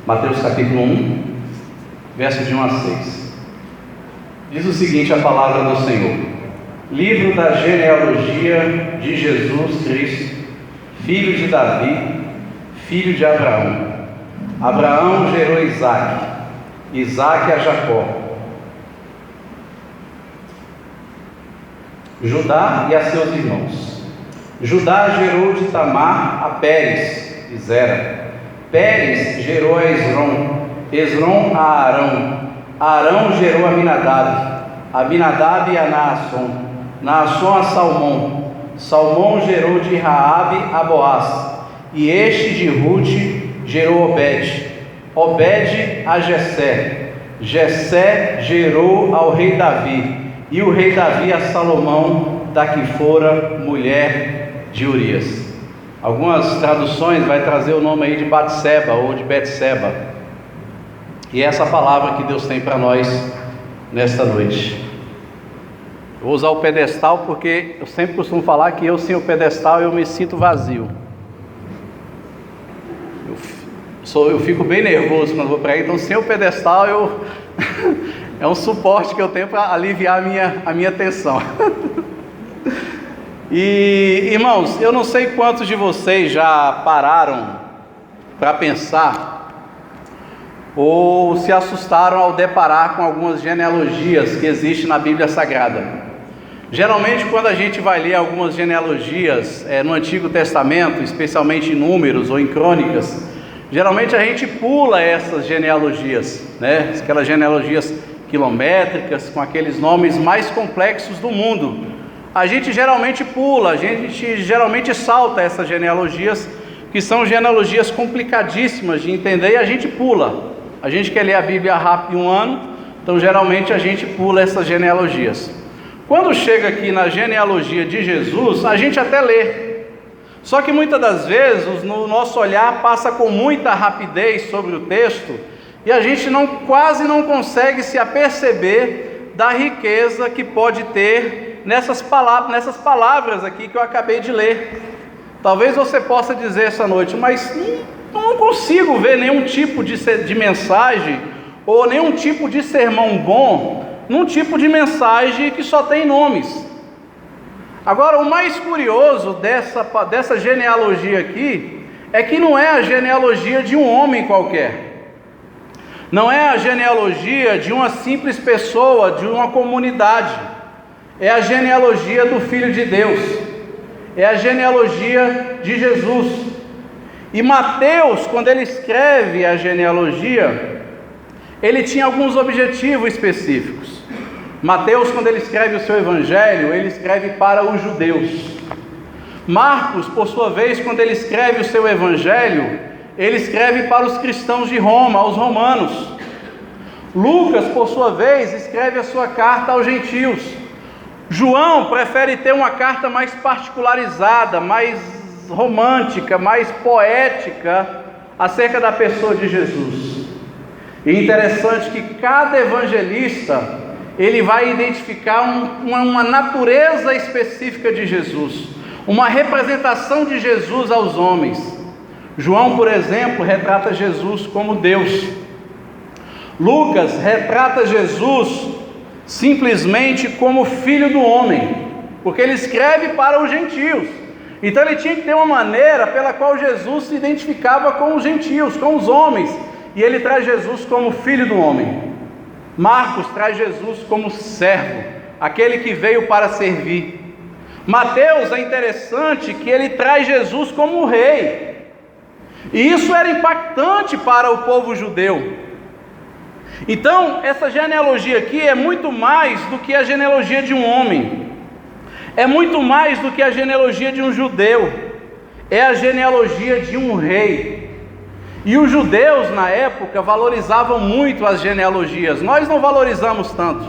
Mateus capítulo 1, versos de 1 a 6. Diz o seguinte a palavra do Senhor: livro da genealogia de Jesus Cristo, filho de Davi, filho de Abraão. Abraão gerou Isaque, Isaque a Jacó, Judá e a seus irmãos. Judá gerou de Tamar a Pérez e Zera. Pérez gerou a Esrom, Esrom a Arão. Arão gerou a Aminadab, Aminadab a Naasson, Naasson a Salmão. Salmão gerou de Raabe a Boaz, e este de Ruth gerou Obed, Obed a Jessé. Jessé gerou ao rei Davi, e o rei Davi a Salomão, da que fora mulher de Urias. Algumas traduções vai trazer o nome aí de Batseba ou de Betseba. E é essa palavra que Deus tem para nós nesta noite. Eu vou usar o pedestal porque eu sempre costumo falar que eu sem o pedestal eu me sinto vazio. Eu fico bem nervoso quando vou pregar, então sem o pedestal eu é um suporte que eu tenho para aliviar a minha tensão. E irmãos, eu não sei quantos de vocês já pararam para pensar ou se assustaram ao deparar com algumas genealogias que existem na Bíblia Sagrada. Geralmente quando a gente vai ler algumas genealogias no Antigo Testamento, especialmente em Números ou em Crônicas, geralmente a gente pula essas genealogias, né? Aquelas genealogias quilométricas com aqueles nomes mais complexos do mundo. A gente geralmente pula, a gente geralmente salta essas genealogias, que são genealogias complicadíssimas de entender, e a gente pula. A gente quer ler a Bíblia rápido em um ano, então geralmente a gente pula essas genealogias. Quando chega aqui na genealogia de Jesus, a gente até lê. Só que muitas das vezes o nosso olhar passa com muita rapidez sobre o texto, e a gente quase não consegue se aperceber da riqueza que pode ter nessas palavras aqui que eu acabei de ler. Talvez você possa dizer essa noite, mas não consigo ver nenhum tipo de mensagem ou nenhum tipo de sermão bom num tipo de mensagem que só tem nomes. Agora, o mais curioso dessa genealogia aqui é que não é a genealogia de um homem qualquer. Não é a genealogia de uma simples pessoa, de uma comunidade. É a genealogia do Filho de Deus. É a genealogia de Jesus. E Mateus, quando ele escreve a genealogia, ele tinha alguns objetivos específicos. Mateus, quando ele escreve o seu evangelho, ele escreve para os judeus. Marcos, por sua vez, quando ele escreve o seu evangelho, ele escreve para os cristãos de Roma, aos romanos. Lucas, por sua vez, escreve a sua carta aos gentios. João prefere ter uma carta mais particularizada, mais romântica, mais poética acerca da pessoa de Jesus. E interessante que cada evangelista ele vai identificar uma natureza específica de Jesus, uma representação de Jesus aos homens. João, por exemplo, retrata Jesus como Deus. Lucas retrata Jesus simplesmente como filho do homem, porque ele escreve para os gentios. Então ele tinha que ter uma maneira pela qual Jesus se identificava com os gentios, com os homens, e ele traz Jesus como filho do homem. Marcos traz Jesus como servo, aquele que veio para servir. Mateus é interessante que ele traz Jesus como rei, e isso era impactante para o povo judeu. Então, essa genealogia aqui é muito mais do que a genealogia de um homem, é muito mais do que a genealogia de um judeu, é a genealogia de um rei. E os judeus na época valorizavam muito as genealogias. Nós não valorizamos tanto,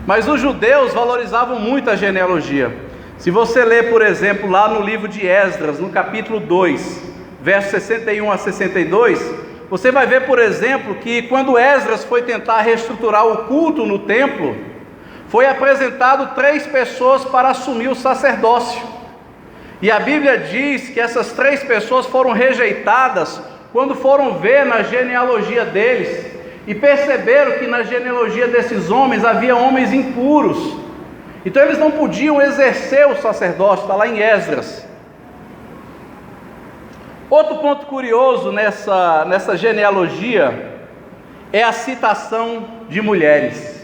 mas os judeus valorizavam muito a genealogia. Se você ler, por exemplo, lá no livro de Esdras, no capítulo 2, versos 61 a 62, você vai ver, por exemplo, que quando Esdras foi tentar reestruturar o culto no templo, foi apresentado 3 pessoas para assumir o sacerdócio. E a Bíblia diz que essas 3 pessoas foram rejeitadas quando foram ver na genealogia deles e perceberam que na genealogia desses homens havia homens impuros. Então eles não podiam exercer o sacerdócio, está lá em Esdras. Outro ponto curioso nessa genealogia é a citação de mulheres.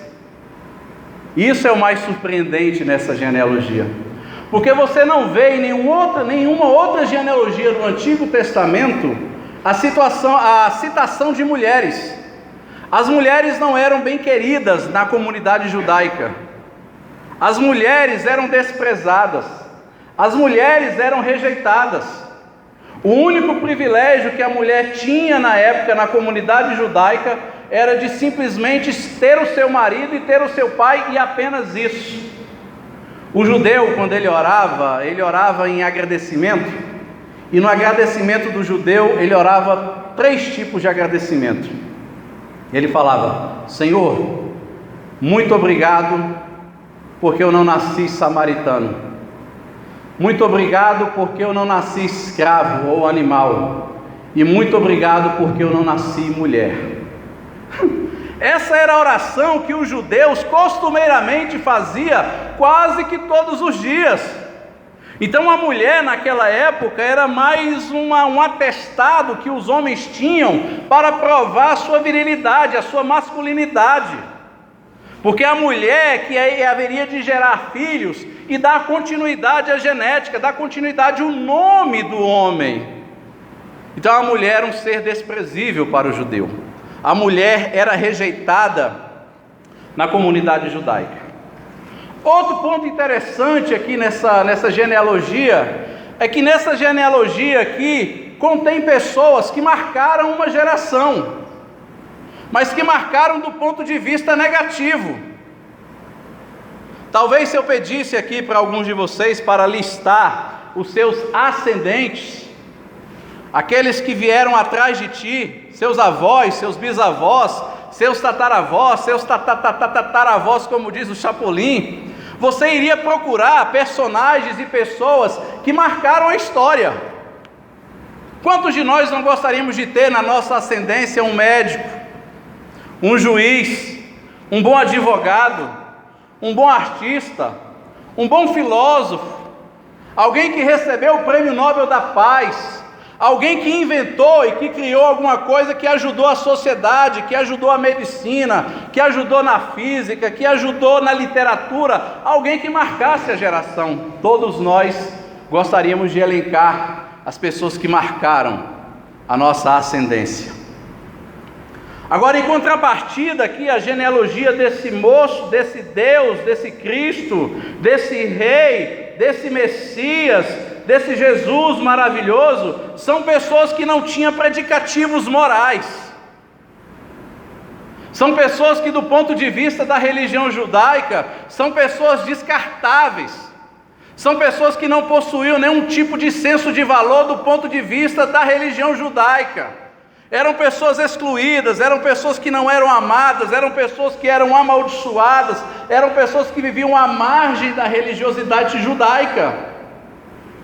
Isso é o mais surpreendente nessa genealogia, porque você não vê em nenhuma outra genealogia do Antigo Testamento a citação de mulheres. As mulheres não eram bem queridas na comunidade judaica. As mulheres eram desprezadas. As mulheres eram rejeitadas. O único privilégio que a mulher tinha na época na comunidade judaica era de simplesmente ter o seu marido e ter o seu pai, e apenas isso. O judeu, quando ele orava em agradecimento, e no agradecimento do judeu, ele orava 3 tipos de agradecimento. Ele falava: Senhor, muito obrigado porque eu não nasci samaritano. Muito obrigado porque eu não nasci escravo ou animal. E muito obrigado porque eu não nasci mulher. Essa era a oração que os judeus costumeiramente faziam quase que todos os dias. Então a mulher naquela época era mais um atestado que os homens tinham para provar a sua virilidade, a sua masculinidade. Porque a mulher que haveria de gerar filhos e dar continuidade à genética, dar continuidade ao nome do homem. Então a mulher era um ser desprezível para o judeu. A mulher era rejeitada na comunidade judaica. Outro ponto interessante aqui nessa genealogia é que nessa genealogia aqui contém pessoas que marcaram uma geração, mas que marcaram do ponto de vista negativo. Talvez se eu pedisse aqui para alguns de vocês para listar os seus ascendentes, aqueles que vieram atrás de ti, seus avós, seus bisavós, seus tataravós, seus tataravós, como diz o Chapolin, você iria procurar personagens e pessoas que marcaram a história. Quantos de nós não gostaríamos de ter na nossa ascendência um médico, um juiz, um bom advogado, um bom artista, um bom filósofo, alguém que recebeu o Prêmio Nobel da Paz, alguém que inventou e que criou alguma coisa que ajudou a sociedade, que ajudou a medicina, que ajudou na física, que ajudou na literatura, alguém que marcasse a geração. Todos nós gostaríamos de elencar as pessoas que marcaram a nossa ascendência. Agora, em contrapartida aqui, a genealogia desse moço, desse Deus, desse Cristo, desse Rei, desse Messias, desse Jesus maravilhoso, são pessoas que não tinham predicativos morais. São pessoas que, do ponto de vista da religião judaica, são pessoas descartáveis. São pessoas que não possuíam nenhum tipo de senso de valor do ponto de vista da religião judaica. Eram pessoas excluídas, eram pessoas que não eram amadas, eram pessoas que eram amaldiçoadas, eram pessoas que viviam à margem da religiosidade judaica.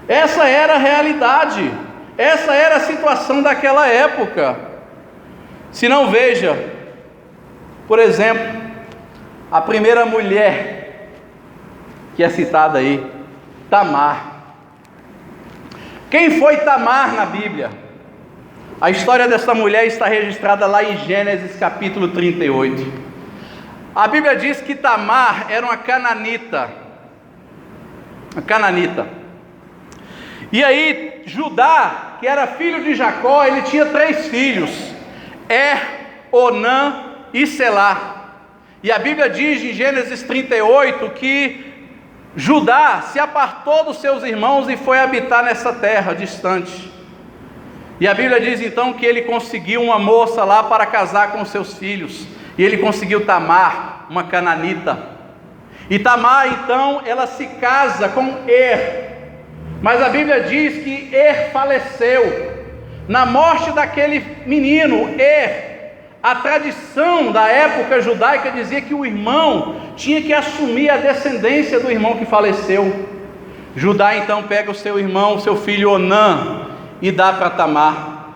Essa era a realidade, essa era a situação daquela época. Se não, veja, por exemplo, a primeira mulher que é citada aí, Tamar. Quem foi Tamar na Bíblia? A história dessa mulher está registrada lá em Gênesis capítulo 38. A Bíblia diz que Tamar era uma cananita. E aí Judá, que era filho de Jacó, ele tinha 3 filhos: Onã e Selá. E a Bíblia diz em Gênesis 38 que Judá se apartou dos seus irmãos e foi habitar nessa terra distante. E a Bíblia diz então que ele conseguiu uma moça lá para casar com seus filhos. E ele conseguiu Tamar, uma cananita. E Tamar então, ela se casa com Mas a Bíblia diz que faleceu. Na morte daquele menino, a tradição da época judaica dizia que o irmão tinha que assumir a descendência do irmão que faleceu. Judá então pega o seu irmão, seu filho Onã, e dá para Tamar.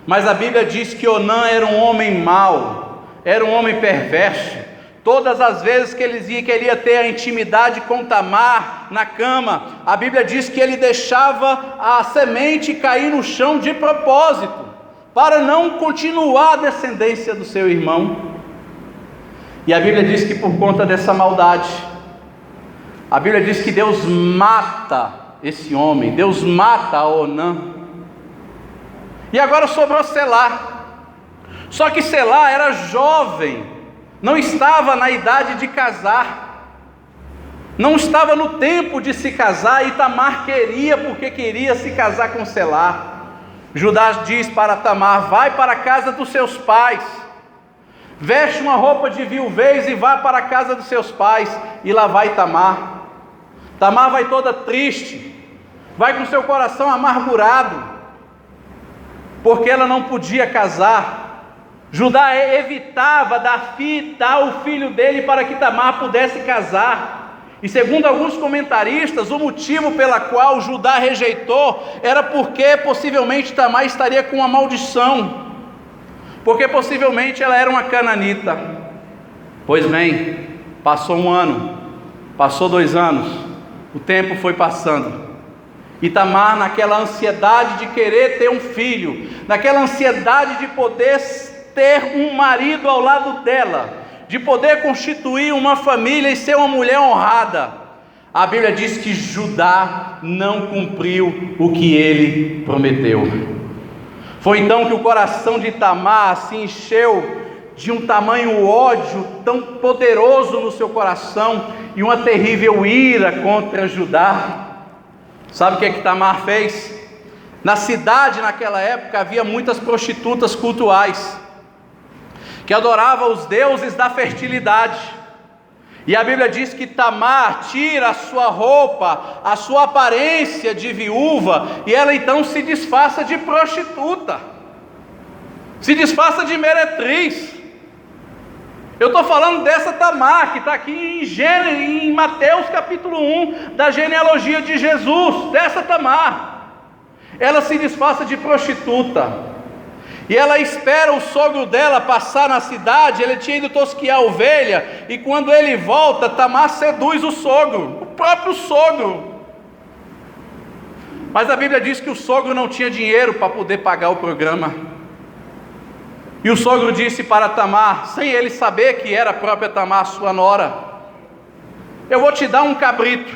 Mas a Bíblia diz que Onã era um homem mau, era um homem perverso. Todas as vezes que ele queria ter a intimidade com Tamar na cama, a Bíblia diz que ele deixava a semente cair no chão de propósito, para não continuar a descendência do seu irmão. E a Bíblia diz que por conta dessa maldade, a Bíblia diz que Deus mata esse homem, Deus mata Onã. E agora sobrou Selá. Só que Selá era jovem, não estava na idade de casar, não estava no tempo de se casar, e Tamar queria, porque queria se casar com Selá. Judá diz para Tamar: vai para a casa dos seus pais, veste uma roupa de viuvez e vá para a casa dos seus pais. E lá vai Tamar. Tamar vai toda triste, vai com seu coração amargurado, porque ela não podia casar. Judá evitava dar o filho dele para que Tamar pudesse casar. E segundo alguns comentaristas, o motivo pela qual Judá rejeitou era porque possivelmente Tamar estaria com uma maldição, porque possivelmente ela era uma cananita. Pois bem, passou 1 ano, passou 2 anos, o tempo foi passando, e Tamar, naquela ansiedade de querer ter um filho, naquela ansiedade de poder ter um marido ao lado dela, de poder constituir uma família e ser uma mulher honrada, a Bíblia diz que Judá não cumpriu o que ele prometeu. Foi então que o coração de Tamar se encheu de um tamanho ódio tão poderoso no seu coração, e uma terrível ira contra Judá. Sabe o que Tamar fez? Na cidade, naquela época, havia muitas prostitutas cultuais, que adoravam os deuses da fertilidade. E a Bíblia diz que Tamar tira a sua roupa, a sua aparência de viúva, e ela então se disfarça de prostituta, se disfarça de meretriz. Eu estou falando dessa Tamar, que está aqui em Mateus capítulo 1, da genealogia de Jesus, dessa Tamar. Ela se disfarça de prostituta, e ela espera o sogro dela passar na cidade. Ele tinha ido tosquiar a ovelha, e quando ele volta, Tamar seduz o sogro, o próprio sogro. Mas a Bíblia diz que o sogro não tinha dinheiro para poder pagar o programa. E o sogro disse para Tamar, sem ele saber que era a própria Tamar, sua nora: eu vou te dar um cabrito.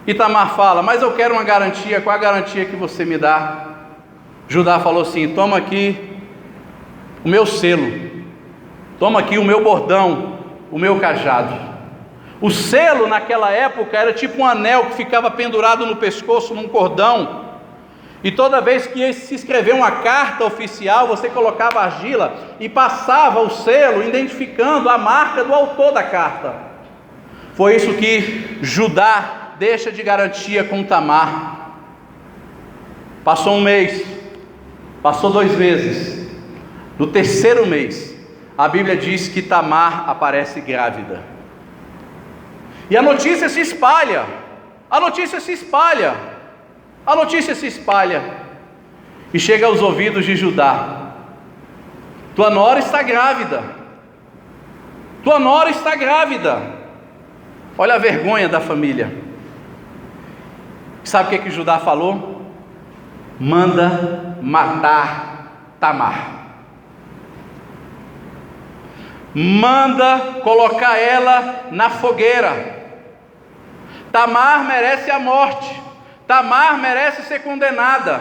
E Tamar fala: mas eu quero uma garantia. Qual a garantia que você me dá? Judá falou assim: toma aqui o meu selo, toma aqui o meu bordão, o meu cajado. O selo naquela época era tipo um anel que ficava pendurado no pescoço num cordão. E toda vez que ia se escrever uma carta oficial, você colocava argila e passava o selo, identificando a marca do autor da carta. Foi isso que Judá deixa de garantia com Tamar. Passou 1 mês, passou 2 meses. No 3º mês, a Bíblia diz que Tamar aparece grávida. E a notícia se espalha, a notícia se espalha. A notícia se espalha e chega aos ouvidos de Judá: tua nora está grávida, tua nora está grávida. Olha a vergonha da família. Sabe o que Judá falou? Manda matar Tamar, manda colocar ela na fogueira. Tamar merece a morte, Tamar merece ser condenada,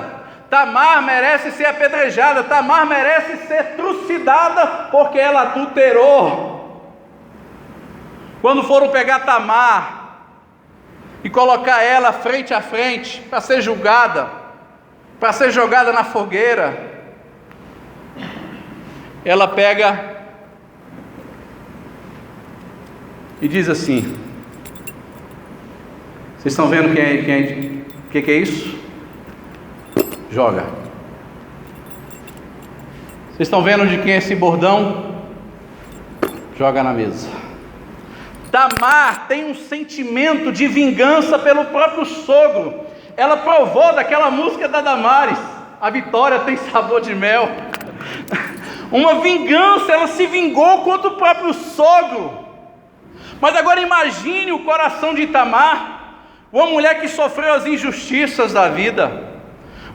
Tamar merece ser apedrejada, Tamar merece ser trucidada, porque ela adulterou. Quando foram pegar Tamar e colocar ela frente a frente para ser julgada, para ser jogada na fogueira, ela pega e diz assim: vocês estão vendo o que é isso? Joga. Vocês estão vendo de quem é esse bordão? Joga na mesa. Tamar tem um sentimento de vingança pelo próprio sogro. Ela provou daquela música da Damares: a vitória tem sabor de mel. Uma vingança, ela se vingou contra o próprio sogro. Mas agora imagine o coração de Tamar, uma mulher que sofreu as injustiças da vida,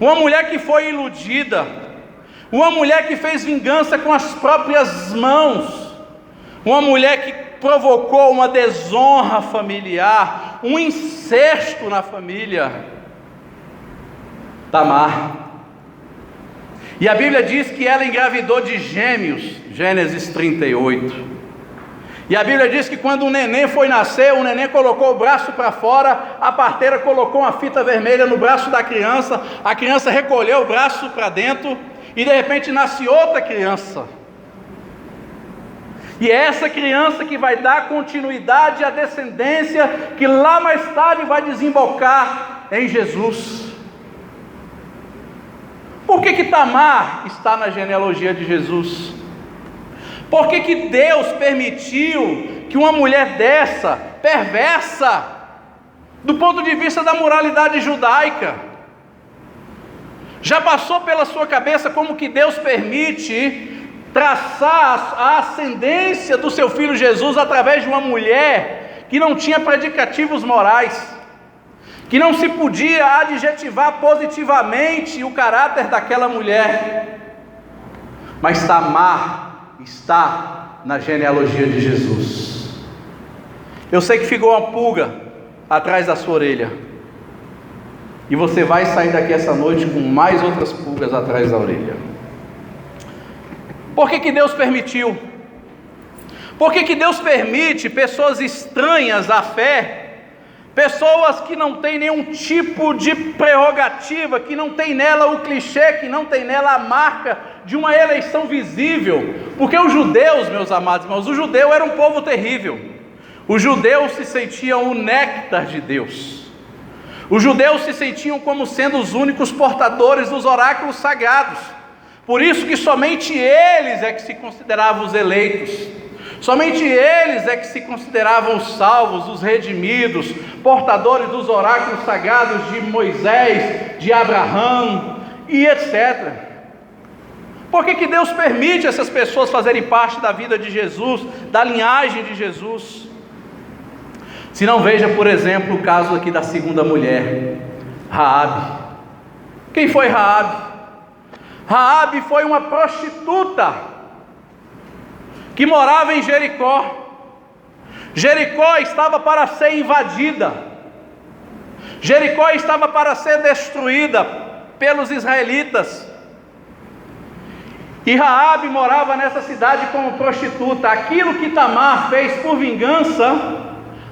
uma mulher que foi iludida, uma mulher que fez vingança com as próprias mãos, uma mulher que provocou uma desonra familiar, um incesto na família. Tamar. E a Bíblia diz que ela engravidou de gêmeos, Gênesis 38. E a Bíblia diz que quando o neném foi nascer, o neném colocou o braço para fora, a parteira colocou uma fita vermelha no braço da criança, a criança recolheu o braço para dentro, e de repente nasce outra criança. E é essa criança que vai dar continuidade à descendência, que lá mais tarde vai desembocar em Jesus. Por que Tamar está na genealogia de Jesus? Por que Deus permitiu que uma mulher dessa, perversa, do ponto de vista da moralidade judaica, já passou pela sua cabeça como que Deus permite traçar a ascendência do seu filho Jesus através de uma mulher que não tinha predicativos morais, que não se podia adjetivar positivamente o caráter daquela mulher? Mas Tamar está na genealogia de Jesus. Eu sei que ficou uma pulga atrás da sua orelha, e você vai sair daqui essa noite com mais outras pulgas atrás da orelha. Por que Deus permitiu? Por que Deus permite pessoas estranhas à fé, pessoas que não têm nenhum tipo de prerrogativa, que não tem nela o clichê, que não tem nela a marca de uma eleição visível? Porque os judeus, meus amados irmãos, o judeu era um povo terrível. Os judeus se sentiam o néctar de Deus. Os judeus se sentiam como sendo os únicos portadores dos oráculos sagrados. Por isso que somente eles é que se consideravam os eleitos. Somente eles é que se consideravam os salvos, os redimidos, portadores dos oráculos sagrados de Moisés, de Abraão e etc. Por que Deus permite essas pessoas fazerem parte da vida de Jesus, da linhagem de Jesus? Se não, veja, por exemplo, o caso aqui da segunda mulher, Raabe. Quem foi Raabe? Raabe foi uma prostituta que morava em Jericó. Jericó estava para ser invadida. Jericó estava para ser destruída pelos israelitas. E Raabe morava nessa cidade como prostituta. Aquilo que Tamar fez por vingança,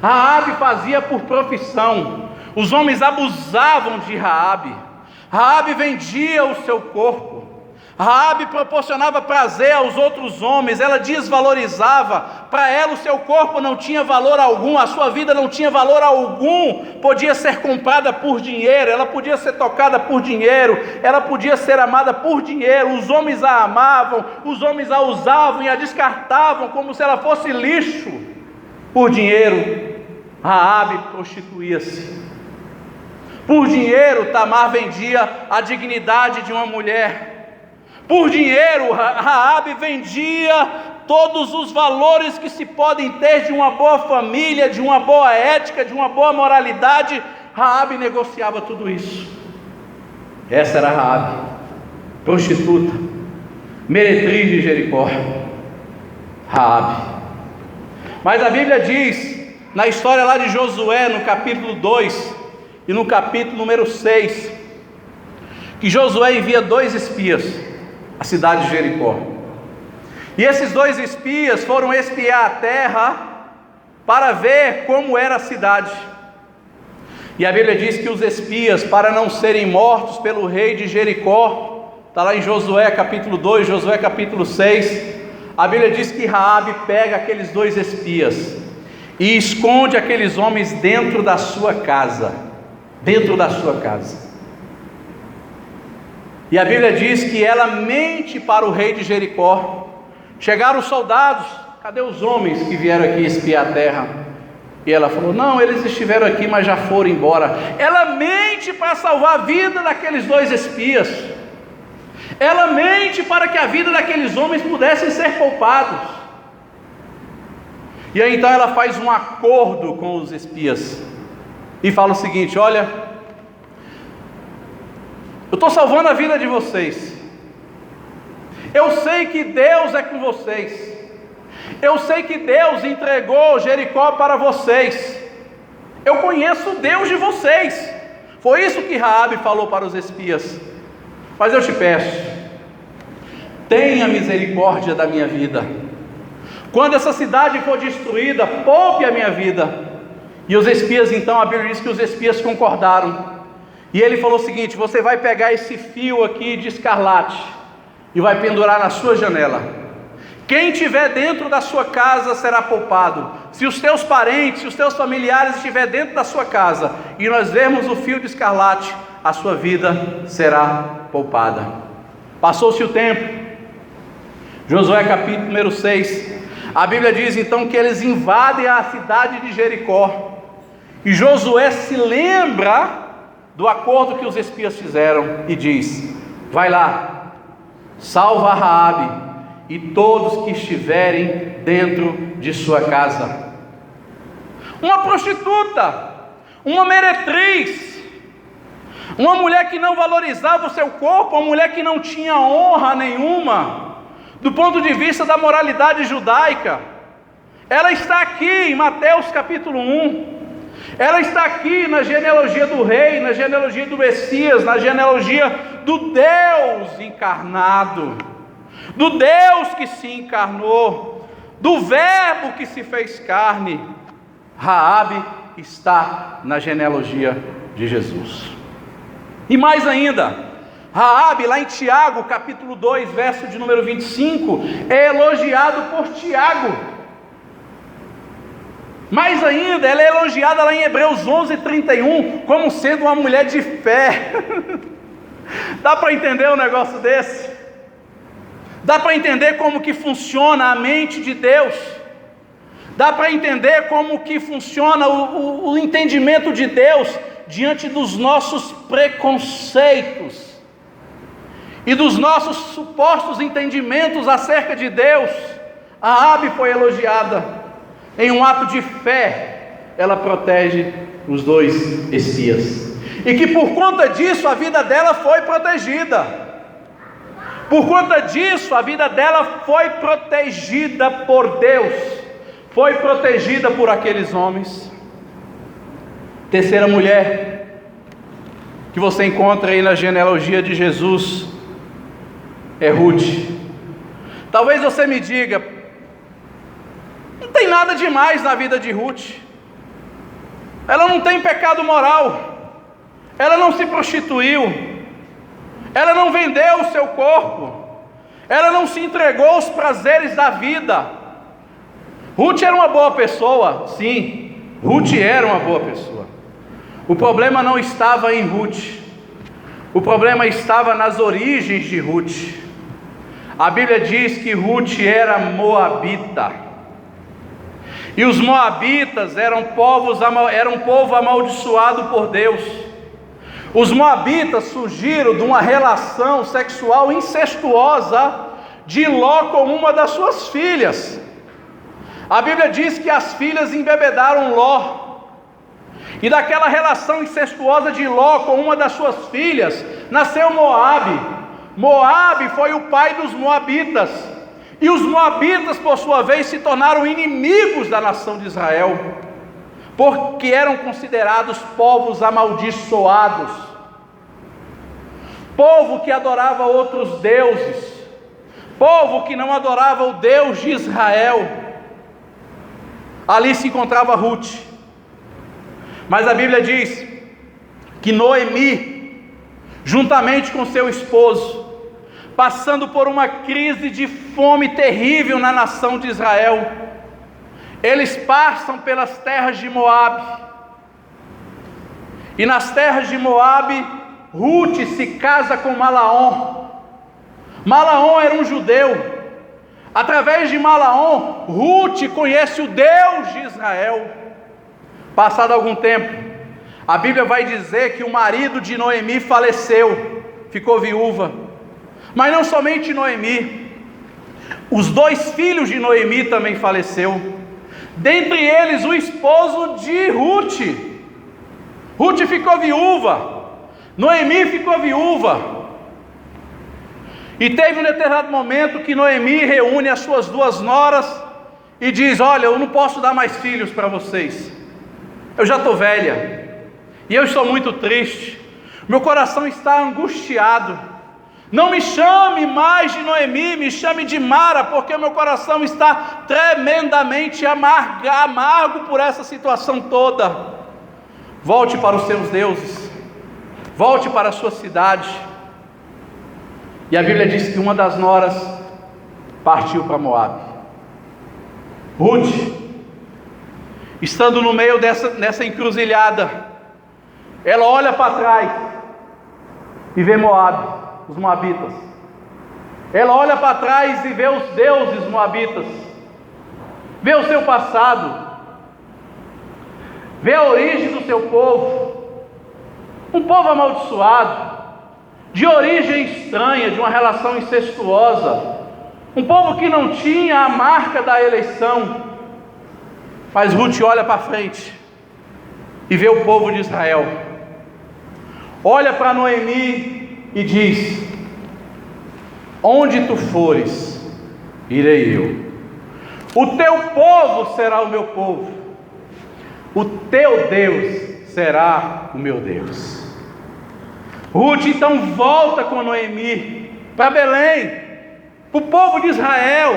Raabe fazia por profissão. Os homens abusavam de Raabe. Raabe vendia o seu corpo. Raabe proporcionava prazer aos outros homens. Ela desvalorizava. Para ela o seu corpo não tinha valor algum, a sua vida não tinha valor algum. Podia ser comprada por dinheiro, ela podia ser tocada por dinheiro, ela podia ser amada por dinheiro. Os homens a amavam, os homens a usavam e a descartavam como se ela fosse lixo. Por dinheiro, Raabe prostituía-se. Por dinheiro, Tamar vendia a dignidade de uma mulher. Por dinheiro, Raabe vendia todos os valores que se podem ter de uma boa família, de uma boa ética, de uma boa moralidade. Raabe negociava tudo isso. Essa era Raabe, prostituta, meretriz de Jericó. Raabe. Mas a Bíblia diz, na história lá de Josué, no capítulo 2 e no capítulo número 6, que Josué envia 2 espias à cidade de Jericó. E esses 2 espias foram espiar a terra para ver como era a cidade. E a Bíblia diz que os espias, para não serem mortos pelo rei de Jericó, está lá em Josué capítulo 2, Josué capítulo 6, a Bíblia diz que Raabe pega aqueles 2 espias e esconde aqueles homens dentro da sua casa. Dentro da sua casa. E a Bíblia diz que ela mente para o rei de Jericó. Chegaram os soldados: cadê os homens que vieram aqui espiar a terra? E ela falou: não, eles estiveram aqui, mas já foram embora. Ela mente para salvar a vida daqueles 2 espias. Ela mente para que a vida daqueles homens pudessem ser poupados. E aí então ela faz um acordo com os espias e fala o seguinte: olha, eu estou salvando a vida de vocês, eu sei que Deus é com vocês, eu sei que Deus entregou Jericó para vocês, eu conheço o Deus de vocês. Foi isso que Raabe falou para os espias. Mas eu te peço, tenha misericórdia da minha vida. Quando essa cidade for destruída, poupe a minha vida. E os espias, então, a Bíblia diz que os espias concordaram. E ele falou o seguinte: você vai pegar esse fio aqui de escarlate e vai pendurar na sua janela. Quem estiver dentro da sua casa será poupado. Se os teus parentes, se os teus familiares estiverem dentro da sua casa, e nós vermos o fio de escarlate, a sua vida será poupada. Passou-se o tempo. Josué capítulo número 6. A Bíblia diz então que eles invadem a cidade de Jericó. E Josué se lembra do acordo que os espias fizeram e diz: vai lá, salva Raabe e todos que estiverem dentro de sua casa. Uma prostituta, uma meretriz, uma mulher que não valorizava o seu corpo, uma mulher que não tinha honra nenhuma do ponto de vista da moralidade judaica. Ela está aqui em Mateus capítulo 1. Ela está aqui na genealogia do rei, na genealogia do Messias, na genealogia do Deus encarnado, do Deus que se encarnou, do Verbo que se fez carne. Raabe está na genealogia de Jesus. E mais ainda, Raabe, lá em Tiago, capítulo 2, verso de número 25, é elogiado por Tiago. Mais ainda, ela é elogiada lá em Hebreus 11:31, como sendo uma mulher de fé. Dá para entender um negócio desse? Dá para entender como que funciona a mente de Deus? Dá para entender como que funciona o entendimento de Deus diante dos nossos preconceitos e dos nossos supostos entendimentos acerca de Deus? Raabe foi elogiada. Em um ato de fé, ela protege os dois espias. E que por conta disso a vida dela foi protegida. Por conta disso a vida dela foi protegida por Deus. Foi protegida por aqueles homens. Terceira mulher que você encontra aí na genealogia de Jesus é Ruth. Talvez você me diga: não tem nada demais na vida de Ruth. Ela não tem pecado moral. Ela não se prostituiu. Ela não vendeu o seu corpo. Ela não se entregou aos prazeres da vida. Ruth era uma boa pessoa, sim. Ruth era uma boa pessoa. O problema não estava em Ruth. O problema estava nas origens de Ruth. A Bíblia diz que Ruth era moabita. E os moabitas eram um povo amaldiçoado por Deus. Os moabitas surgiram de uma relação sexual incestuosa de Ló com uma das suas filhas. A Bíblia diz que as filhas embebedaram Ló. E daquela relação incestuosa de Ló com uma das suas filhas, nasceu Moabe. Moabe foi o pai dos moabitas. E os moabitas, por sua vez, se tornaram inimigos da nação de Israel, porque eram considerados povos amaldiçoados, povo que adorava outros deuses, povo que não adorava o Deus de Israel. Ali se encontrava Ruth. Mas a Bíblia diz que Noemi, juntamente com seu esposo, passando por uma crise de fome terrível na nação de Israel, eles passam pelas terras de Moabe. E nas terras de Moabe, Ruth se casa com Malaom. Malaom era um judeu. Através de Malaom, Ruth conhece o Deus de Israel. Passado algum tempo, a Bíblia vai dizer que o marido de Noemi faleceu, ficou viúva. Mas não somente Noemi, os 2 filhos de Noemi também faleceu, dentre eles o esposo de Ruth. Ruth ficou viúva, Noemi ficou viúva. E teve um determinado momento que Noemi reúne as suas 2 noras e diz: olha, eu não posso dar mais filhos para vocês, eu já estou velha, e eu estou muito triste, meu coração está angustiado, não me chame mais de Noemi, me chame de Mara, porque o meu coração está tremendamente amargo por essa situação toda. Volte para os seus deuses, volte para a sua cidade. E a Bíblia diz que uma das noras partiu para Moabe. Ruth, estando no meio nessa encruzilhada, ela olha para trás e vê Moabe, os moabitas. Ela olha para trás e vê os deuses moabitas, vê o seu passado, vê a origem do seu povo, um povo amaldiçoado, de origem estranha, de uma relação incestuosa, um povo que não tinha a marca da eleição. Mas Ruth olha para frente e vê o povo de Israel, olha para Noemi e diz: onde tu fores, irei eu, o teu povo será o meu povo, o teu Deus será o meu Deus. Ruth então volta com Noemi para Belém, para o povo de Israel,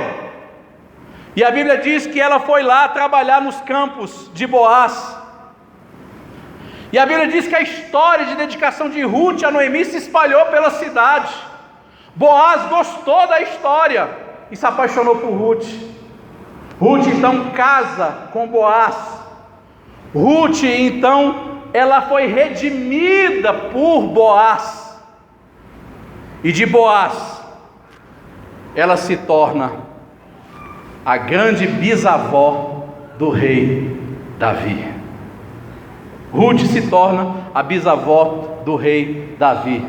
e a Bíblia diz que ela foi lá trabalhar nos campos de Boaz. E a Bíblia diz que a história de dedicação de Ruth a Noemi se espalhou pela cidade. Boaz gostou da história e se apaixonou por Ruth. Ruth então casa com Boaz. Ruth então ela foi redimida por Boaz, e de Boaz ela se torna a grande bisavó do rei Davi. Ruth se torna a bisavó do rei Davi,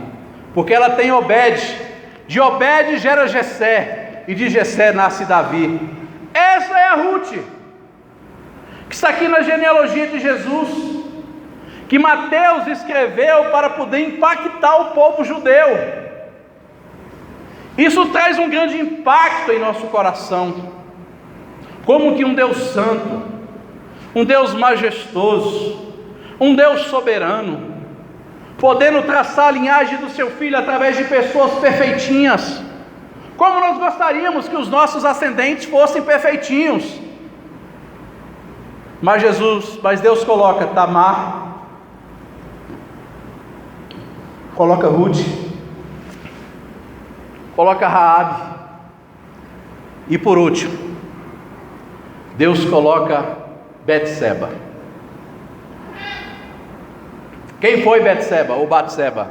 porque ela tem Obed, de Obed gera Jessé, e de Jessé nasce Davi. Essa é a Ruth, que está aqui na genealogia de Jesus, que Mateus escreveu para poder impactar o povo judeu. Isso traz um grande impacto em nosso coração, como que um Deus santo, um Deus majestoso, um Deus soberano, podendo traçar a linhagem do seu filho através de pessoas perfeitinhas, como nós gostaríamos que os nossos ascendentes fossem perfeitinhos. Mas Deus coloca Tamar, coloca Ruth, coloca Raabe, e por último, Deus coloca Betseba. Quem foi Betseba ou Batseba?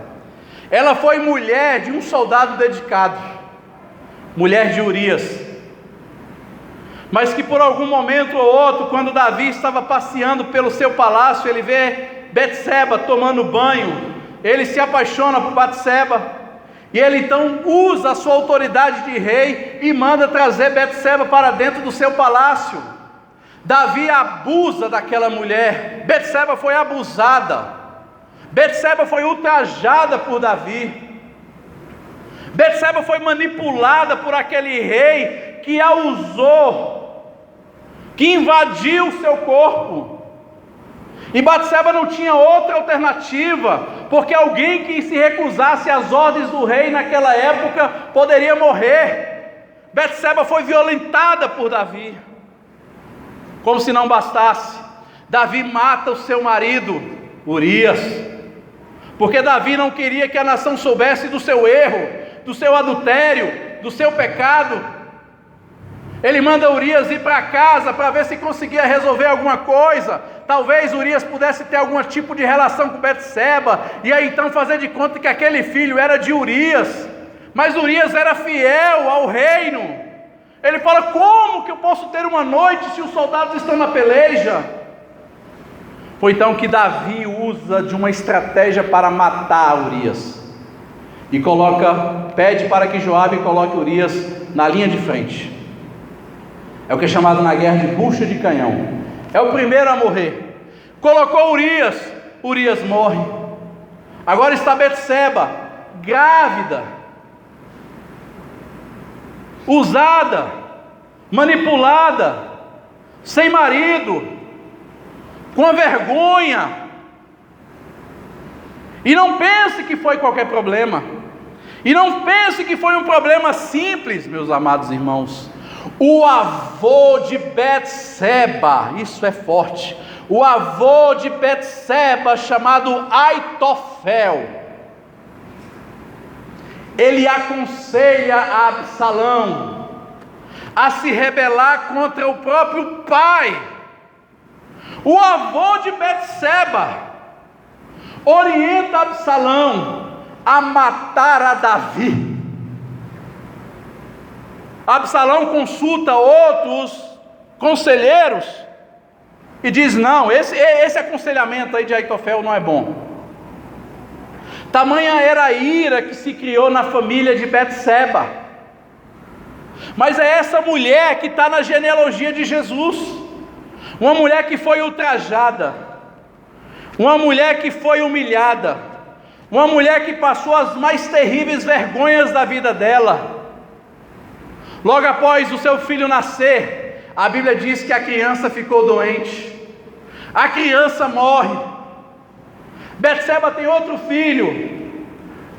Ela foi mulher de um soldado dedicado, mulher de Urias, mas que por algum momento ou outro, quando Davi estava passeando pelo seu palácio, ele vê Betseba tomando banho, ele se apaixona por Batseba, e ele então usa a sua autoridade de rei e manda trazer Betseba para dentro do seu palácio. Davi abusa daquela mulher, Betseba foi abusada, Betseba foi ultrajada por Davi, Betseba foi manipulada por aquele rei que a usou, que invadiu o seu corpo. E Batseba não tinha outra alternativa, porque alguém que se recusasse às ordens do rei naquela época poderia morrer. Batseba foi violentada por Davi. Como se não bastasse, Davi mata o seu marido Urias, porque Davi não queria que a nação soubesse do seu erro, do seu adultério, do seu pecado. Ele manda Urias ir para casa para ver se conseguia resolver alguma coisa. Talvez Urias pudesse ter algum tipo de relação com Betseba, e aí então fazer de conta que aquele filho era de Urias. Mas Urias era fiel ao reino. Ele fala: como que eu posso ter uma noite se os soldados estão na peleja? Foi então que Davi usa de uma estratégia para matar Urias. e pede para que Joabe coloque Urias na linha de frente. É o que é chamado na guerra de bucha de canhão. É o primeiro a morrer. Colocou Urias morre. Agora está Betseba, grávida, usada, manipulada, sem marido, com vergonha. E não pense que foi qualquer problema. E não pense que foi um problema simples, meus amados irmãos. O avô de Betseba, isso é forte, o avô de Betseba, chamado Aitofel, ele aconselha a Absalão a se rebelar contra o próprio pai. O avô de Betseba orienta Absalão a matar a Davi. Absalão consulta outros conselheiros e diz: não, esse aconselhamento aí de Aitofel não é bom. Tamanha era a ira que se criou na família de Betseba. Mas é essa mulher que está na genealogia de Jesus, uma mulher que foi ultrajada, uma mulher que foi humilhada, uma mulher que passou as mais terríveis vergonhas da vida dela. Logo após o seu filho nascer, a Bíblia diz que a criança ficou doente, a criança morre. Betseba tem outro filho,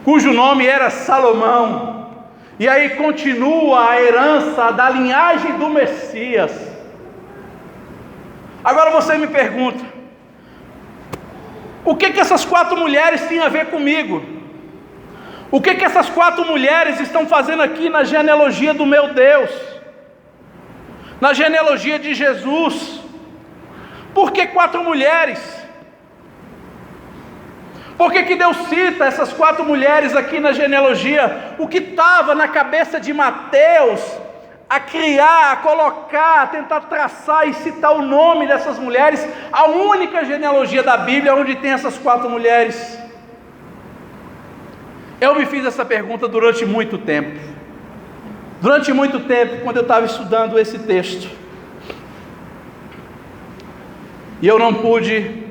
cujo nome era Salomão, e aí continua a herança da linhagem do Messias. Agora você me pergunta, o que essas 4 mulheres têm a ver comigo? O que essas 4 mulheres estão fazendo aqui na genealogia do meu Deus? Na genealogia de Jesus? Por que 4 mulheres? Por que Deus cita essas 4 mulheres aqui na genealogia? O que estava na cabeça de Mateus a criar, a colocar, a tentar traçar e citar o nome dessas mulheres, a única genealogia da Bíblia onde tem essas 4 mulheres? Eu me fiz essa pergunta durante muito tempo. Durante muito tempo, quando eu estava estudando esse texto. E eu não pude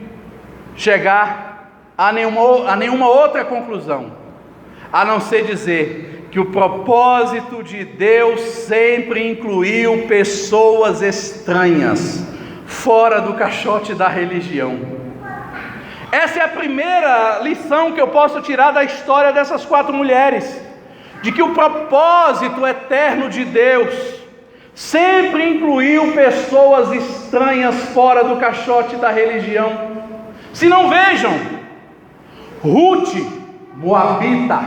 chegar a nenhuma outra conclusão, a não ser dizer que o propósito de Deus sempre incluiu pessoas estranhas, fora do caixote da religião. Essa é a primeira lição que eu posso tirar da história dessas 4 mulheres, de que o propósito eterno de Deus sempre incluiu pessoas estranhas fora do caixote da religião. Se não, vejam, Ruth, moabita,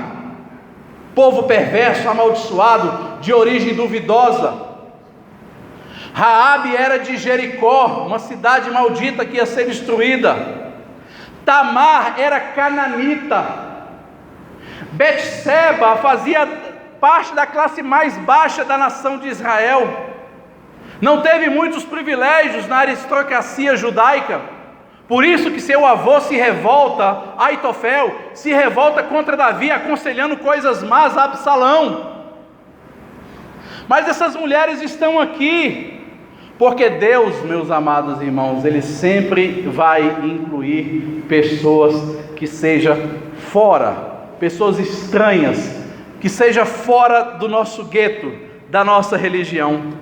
povo perverso, amaldiçoado, de origem duvidosa. Raabe era de Jericó, uma cidade maldita que ia ser destruída. Tamar era cananita. Betseba fazia parte da classe mais baixa da nação de Israel. Não teve muitos privilégios na aristocracia judaica. Por isso que seu avô se revolta, Aitofel, se revolta contra Davi, aconselhando coisas más a Absalão. Mas essas mulheres estão aqui porque Deus, meus amados irmãos, Ele sempre vai incluir pessoas que sejam fora, pessoas estranhas, que sejam fora do nosso gueto, da nossa religião.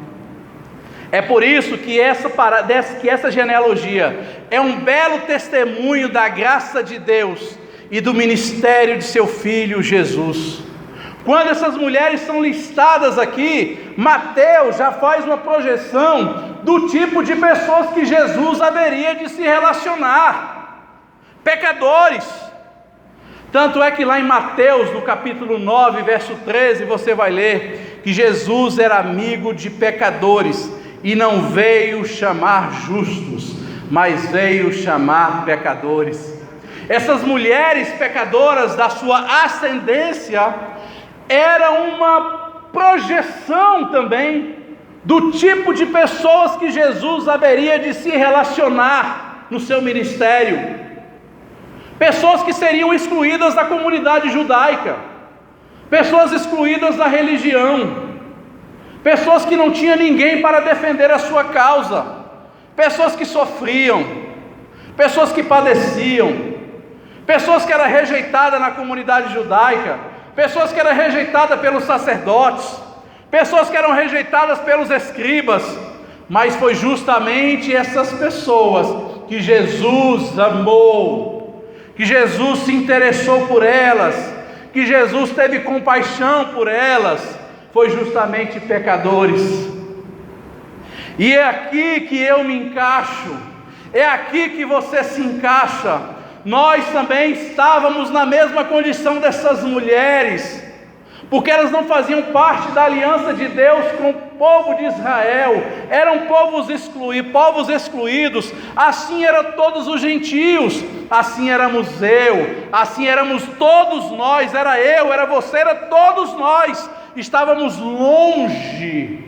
É por isso que essa genealogia é um belo testemunho da graça de Deus e do ministério de seu Filho Jesus. Quando essas mulheres são listadas aqui, Mateus já faz uma projeção do tipo de pessoas que Jesus haveria de se relacionar: pecadores. Tanto é que lá em Mateus, no capítulo 9, verso 13, você vai ler que Jesus era amigo de pecadores e não veio chamar justos, mas veio chamar pecadores. Essas mulheres pecadoras, da sua ascendência, era uma projeção também do tipo de pessoas que Jesus haveria de se relacionar no seu ministério. Pessoas que seriam excluídas da comunidade judaica, pessoas excluídas da religião, pessoas que não tinham ninguém para defender a sua causa, pessoas que sofriam, pessoas que padeciam, pessoas que eram rejeitadas na comunidade judaica, pessoas que eram rejeitadas pelos sacerdotes, pessoas que eram rejeitadas pelos escribas, mas foi justamente essas pessoas que Jesus amou, que Jesus se interessou por elas, que Jesus teve compaixão por elas, foi justamente pecadores. E é aqui que eu me encaixo, é aqui que você se encaixa. Nós também estávamos na mesma condição dessas mulheres, porque elas não faziam parte da aliança de Deus com o povo de Israel, eram povos excluídos, assim eram todos os gentios, assim éramos eu, assim éramos todos nós, era eu, era você, era todos nós, estávamos longe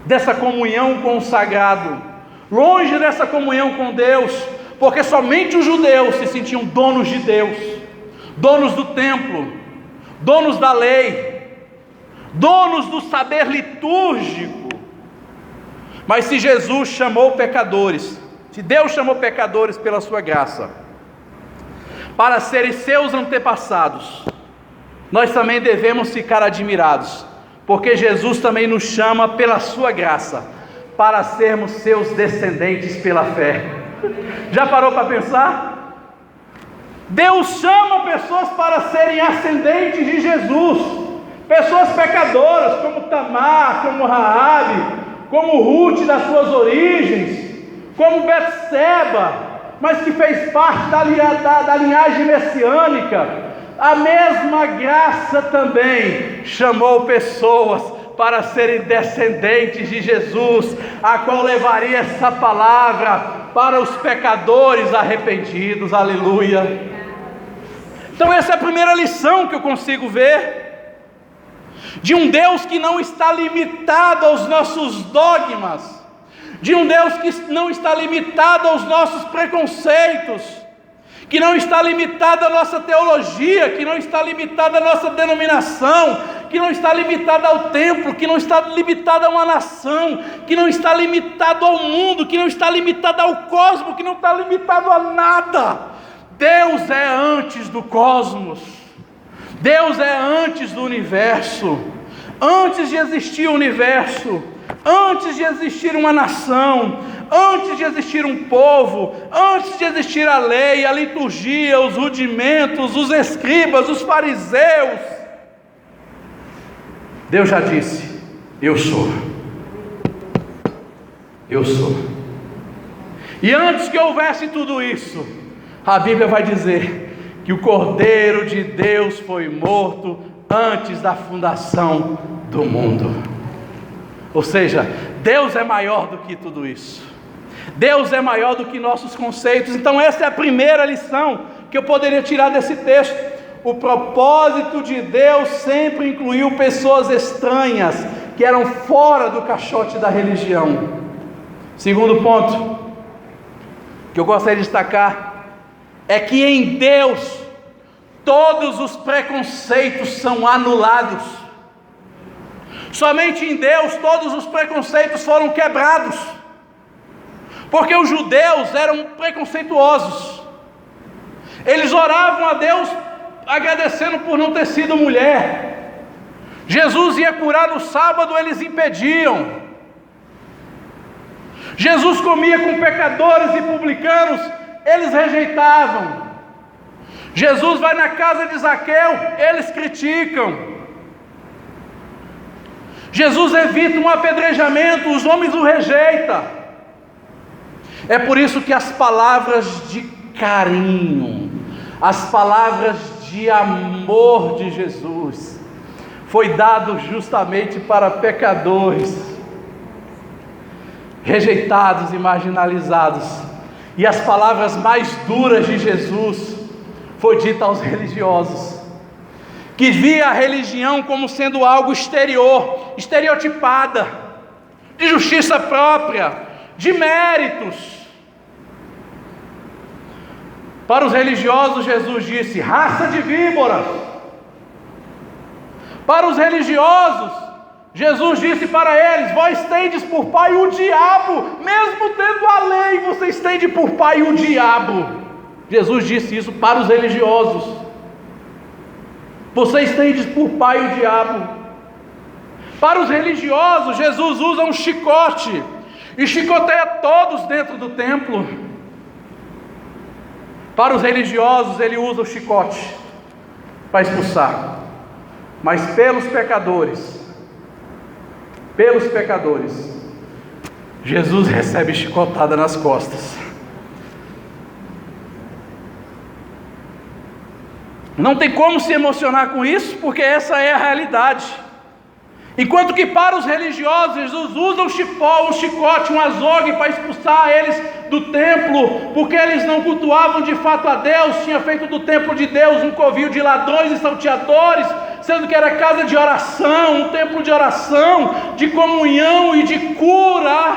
dessa comunhão com o sagrado, longe dessa comunhão com Deus, porque somente os judeus se sentiam donos de Deus, donos do templo, donos da lei, donos do saber litúrgico. Mas se Jesus chamou pecadores, se Deus chamou pecadores pela sua graça, para serem seus antepassados, nós também devemos ficar admirados, porque Jesus também nos chama pela sua graça, para sermos seus descendentes pela fé. Já parou para pensar? Deus chama pessoas para serem ascendentes de Jesus, pessoas pecadoras, como Tamar, como Raabe, como Ruth das suas origens, como Betseba, mas que fez parte da linhagem messiânica. A mesma graça também chamou pessoas para serem descendentes de Jesus, a qual levaria essa palavra para os pecadores arrependidos. Aleluia. Então essa é a primeira lição que eu consigo ver, de um Deus que não está limitado aos nossos dogmas, de um Deus que não está limitado aos nossos preconceitos, que não está limitado à nossa teologia, que não está limitado à nossa denominação, que não está limitado ao templo, que não está limitado a uma nação, que não está limitado ao mundo, que não está limitado ao cosmos, que não está limitado a nada. Deus é antes do cosmos, Deus é antes do universo, antes de existir o universo, antes de existir uma nação, antes de existir um povo, antes de existir a lei, a liturgia, os rudimentos, os escribas, os fariseus, Deus já disse: eu sou. Eu sou. E antes que houvesse tudo isso, a Bíblia vai dizer que o Cordeiro de Deus foi morto antes da fundação do mundo. Ou seja, Deus é maior do que tudo isso. Deus é maior do que nossos conceitos. Então essa é a primeira lição que eu poderia tirar desse texto. O propósito de Deus sempre incluiu pessoas estranhas, que eram fora do caixote da religião. Segundo ponto que eu gostaria de destacar é que em Deus todos os preconceitos são anulados. Somente em Deus todos os preconceitos foram quebrados, porque os judeus eram preconceituosos, eles oravam a Deus agradecendo por não ter sido mulher. Jesus ia curar no sábado, eles impediam. Jesus comia com pecadores e publicanos, eles rejeitavam. Jesus vai na casa de Zaqueu, eles criticam. Jesus evita um apedrejamento, os homens o rejeitam. É por isso que as palavras de carinho, as palavras de amor de Jesus foi dado justamente para pecadores, rejeitados e marginalizados. E as palavras mais duras de Jesus foi dita aos religiosos, que via a religião como sendo algo exterior, estereotipada, de justiça própria, de méritos. Para os religiosos, Jesus disse: raça de víboras, Para os religiosos, Jesus disse para eles: vós tendes por pai o diabo, mesmo tendo a lei, vocês tendem por pai o diabo. Jesus disse isso para os religiosos: vocês tendem por pai o diabo. Para os religiosos, Jesus usa um chicote e chicoteia todos dentro do templo. Para os religiosos, ele usa o chicote para expulsar. Mas pelos pecadores, Jesus recebe chicotada nas costas. Não tem como se emocionar com isso, porque essa é a realidade. Enquanto que para os religiosos, Jesus usa um chicote, um azogue para expulsar eles do templo, porque eles não cultuavam de fato a Deus, tinha feito do templo de Deus um covil de ladrões e salteadores, sendo que era casa de oração, um templo de oração, de comunhão e de cura.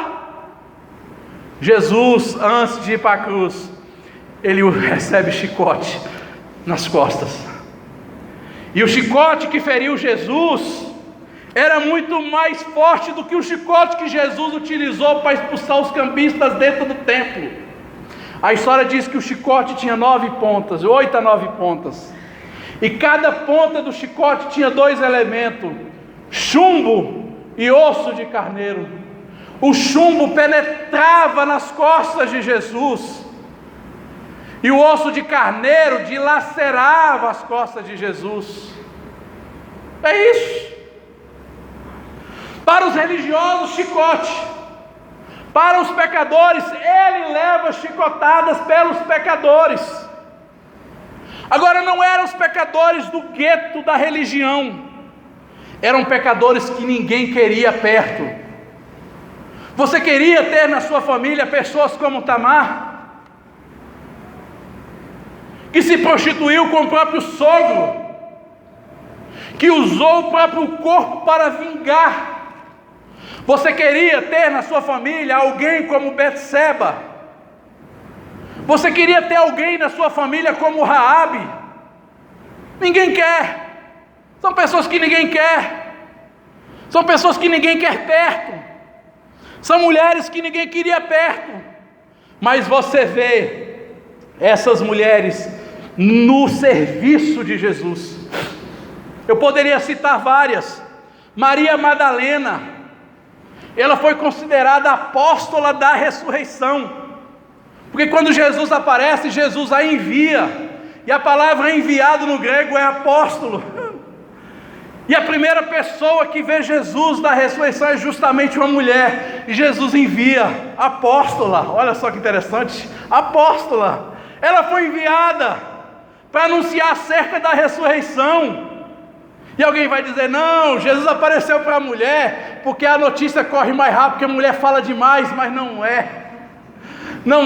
Jesus, antes de ir para a cruz, ele recebe chicote nas costas, e o chicote que feriu Jesus era muito mais forte do que o chicote que Jesus utilizou para expulsar os cambistas dentro do templo. A história diz que o chicote tinha 9 pontas, 8 a 9 pontas, e cada ponta do chicote tinha 2 elementos: chumbo e osso de carneiro. O chumbo penetrava nas costas de Jesus, e o osso de carneiro dilacerava as costas de Jesus. É isso. Para os religiosos, chicote. Para os pecadores, ele leva chicotadas pelos pecadores. Agora, não eram os pecadores do gueto da religião, eram pecadores que ninguém queria perto. Você queria ter na sua família pessoas como Tamar, que se prostituiu com o próprio sogro, que usou o próprio corpo para vingar? Você queria ter na sua família alguém como Betseba? Você queria ter alguém na sua família como Raabe? Ninguém quer. São pessoas que ninguém quer. São pessoas que ninguém quer perto. São mulheres que ninguém queria perto. Mas você vê essas mulheres no serviço de Jesus. Eu poderia citar várias. Maria Madalena, ela foi considerada apóstola da ressurreição, porque quando Jesus aparece, Jesus a envia, e a palavra enviado no grego é apóstolo, e a primeira pessoa que vê Jesus da ressurreição é justamente uma mulher, e Jesus envia, apóstola. Olha só que interessante, apóstola, ela foi enviada para anunciar acerca da ressurreição. E alguém vai dizer: não, Jesus apareceu para a mulher, porque a notícia corre mais rápido, porque a mulher fala demais. Mas não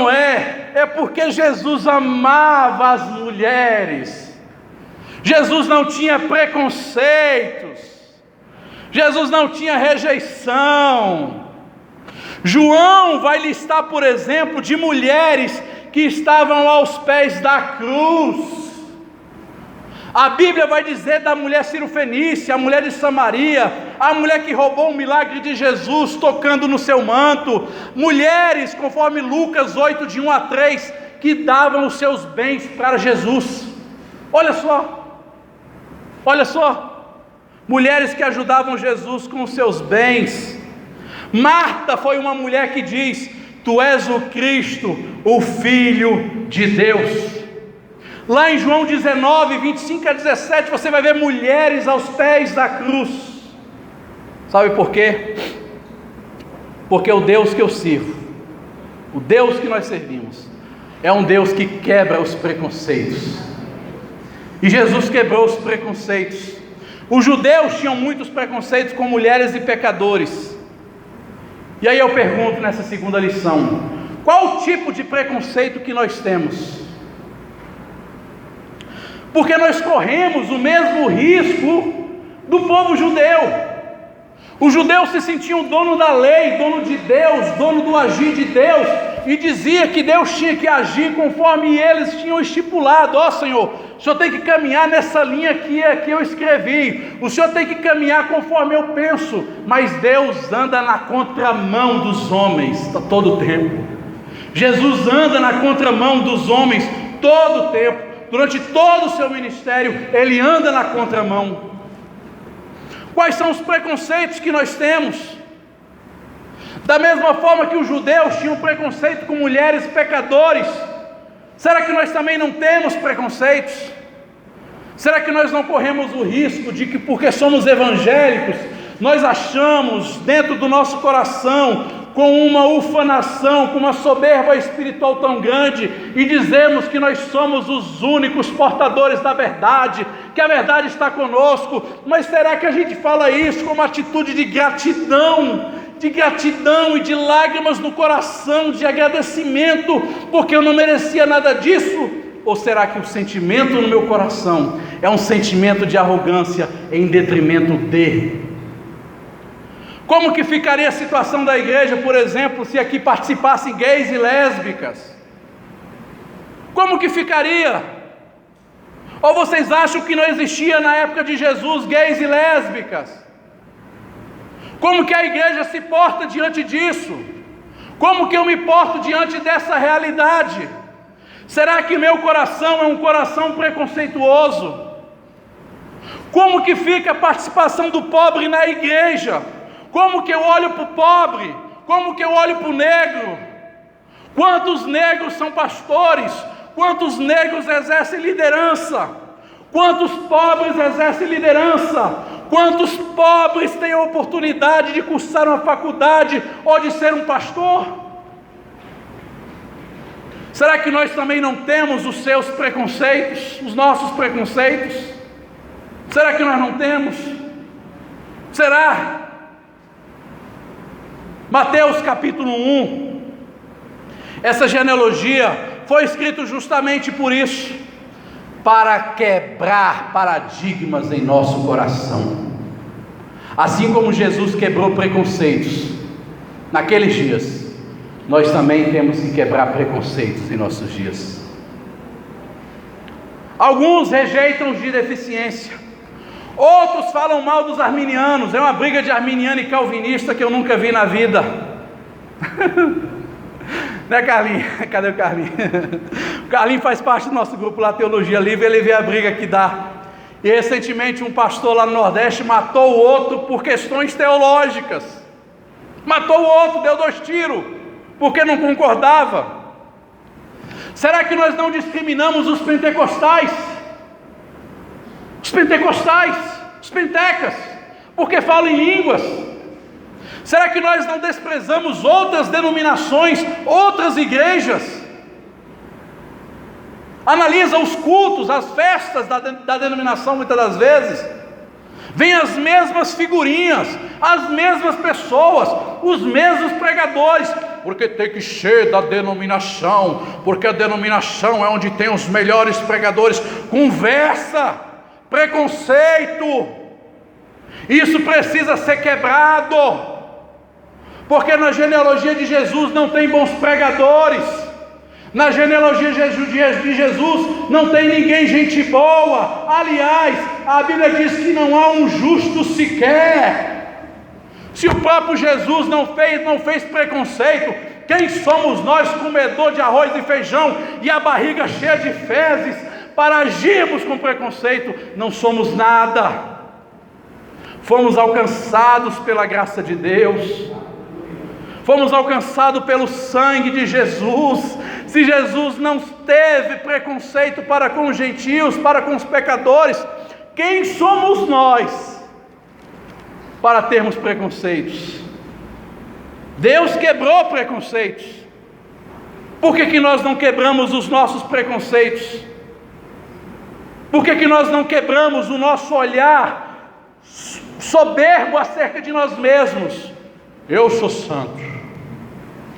é, é porque Jesus amava as mulheres. Jesus não tinha preconceitos, Jesus não tinha rejeição. João vai listar, por exemplo, de mulheres que estavam aos pés da cruz. A Bíblia vai dizer da mulher cirofenícia, a mulher de Samaria, a mulher que roubou o milagre de Jesus tocando no seu manto. Mulheres, conforme Lucas 8, de 1 a 3, que davam os seus bens para Jesus. Olha só, mulheres que ajudavam Jesus com os seus bens. Marta foi uma mulher que diz: tu és o Cristo, o Filho de Deus. Lá em João 19, 25 a 17, você vai ver mulheres aos pés da cruz. Sabe por quê? Porque o Deus que eu sirvo, o Deus que nós servimos, é um Deus que quebra os preconceitos. E Jesus quebrou os preconceitos. Os judeus tinham muitos preconceitos com mulheres e pecadores. E aí eu pergunto nessa segunda lição: qual o tipo de preconceito que nós temos? Porque nós corremos o mesmo risco do povo judeu. Os judeus se sentiam dono da lei, dono de Deus, dono do agir de Deus, e dizia que Deus tinha que agir conforme eles tinham estipulado. Ó Senhor, o Senhor tem que caminhar nessa linha que eu escrevi, o Senhor tem que caminhar conforme eu penso, mas Deus anda na contramão dos homens todo o tempo. Jesus anda na contramão dos homens todo o tempo, durante todo o seu ministério, Ele anda na contramão. Quais são os preconceitos que nós temos? Da mesma forma que os judeus tinham preconceito com mulheres pecadores, será que nós também não temos preconceitos? Será que nós não corremos o risco de que, porque somos evangélicos, nós achamos dentro do nosso coração, com uma ufanação, com uma soberba espiritual tão grande, e dizemos que nós somos os únicos portadores da verdade, que a verdade está conosco? Mas será que a gente fala isso com uma atitude de gratidão e de lágrimas no coração, de agradecimento, porque eu não merecia nada disso? Ou será que o sentimento no meu coração é um sentimento de arrogância em detrimento de? Como que ficaria a situação da igreja, por exemplo, se aqui participassem gays e lésbicas? Como que ficaria? Ou vocês acham que não existia na época de Jesus gays e lésbicas? Como que a igreja se porta diante disso? Como que eu me porto diante dessa realidade? Será que meu coração é um coração preconceituoso? Como que fica a participação do pobre na igreja? Como que eu olho para o pobre? Como que eu olho para o negro? Quantos negros são pastores? Quantos negros exercem liderança? Quantos pobres exercem liderança? Quantos pobres têm a oportunidade de cursar uma faculdade ou de ser um pastor? Será que nós também não temos os seus preconceitos, os nossos preconceitos? Será que nós não temos? Será? Mateus capítulo 1, essa genealogia foi escrita justamente por isso, para quebrar paradigmas em nosso coração. Assim como Jesus quebrou preconceitos naqueles dias, nós também temos que quebrar preconceitos em nossos dias. Alguns rejeitam os de deficiência, outros falam mal dos arminianos. É uma briga de arminiano e calvinista que eu nunca vi na vida. Né, Carlinhos? Cadê o Carlinhos? O Carlinhos faz parte do nosso grupo lá, Teologia Livre. Ele vê a briga que dá. E recentemente um pastor lá no Nordeste matou o outro por questões teológicas. Matou o outro, deu 2 tiros, porque não concordava. Será que nós não discriminamos os pentecostais? Os pentecostais, os pentecas, porque falam em línguas? Será que nós não desprezamos outras denominações, outras igrejas? Analisa os cultos, as festas da denominação, muitas das vezes vem as mesmas figurinhas, as mesmas pessoas, os mesmos pregadores, porque tem que ser da denominação, porque a denominação é onde tem os melhores pregadores. Conversa, preconceito, isso precisa ser quebrado, porque na genealogia de Jesus não tem bons pregadores, na genealogia de Jesus não tem ninguém gente boa. Aliás, a Bíblia diz que não há um justo sequer. Se o próprio Jesus não fez preconceito, quem somos nós, comedor de arroz e feijão e a barriga cheia de fezes, para agirmos com preconceito? Não somos nada. Fomos alcançados pela graça de Deus, fomos alcançados pelo sangue de Jesus. Se Jesus não teve preconceito para com os gentios, para com os pecadores, quem somos nós para termos preconceitos? Deus quebrou preconceitos. Por que nós não quebramos os nossos preconceitos? Por que nós não quebramos o nosso olhar soberbo acerca de nós mesmos? Eu sou santo,